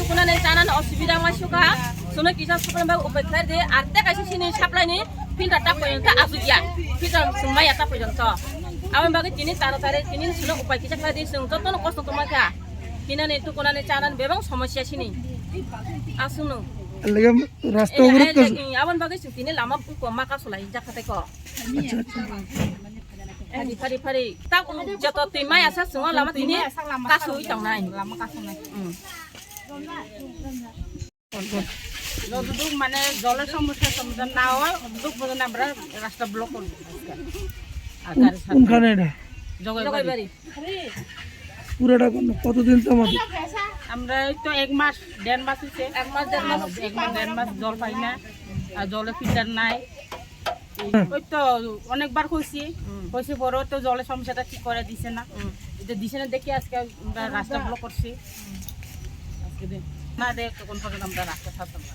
tukunan canan osibida masuka sono kisa sukan ba upekhar de arte kaisi sini supply ni filter ta poyon ta azuya filter sumaya ta poyon to awan bagi tini taro tare tini suno upai kisa kadi sung to tono kosto to maka kinane tukunan canan bebang সমস্যা sini asunu লাগা রাস্তা অবরোধ করছে awan bagi sung tini lama ko maka sulai jakate ko আচ্ছা আচ্ছা Hari hari tak jatuh timai asal semua lama ini kasu itong nai lama kasu nai. Duduk mana জলের সমস্যা সমাধান না হয় দuduk পর্যন্ত আমরা রাস্তা ব্লক করব আজকে কোনখানে এটা Jogai bari. পুরোটা কতদিন তোমাদের আমরা এই তো 1 মাস 1.5 মাস হইছে 1 মাস 1.5 মাস জল পাই না আর জলে ফিল্টার নাই ওই তো অনেকবার কইছি পরে তো জলের সমস্যাটা ঠিক করে দিছে না এটা দিছে না দেখি আজকে আমরা রাস্তা ব্লক করছি আজকে না দেখ কোন পর্যন্ত আমরা রাস্তা ছাড়তাম না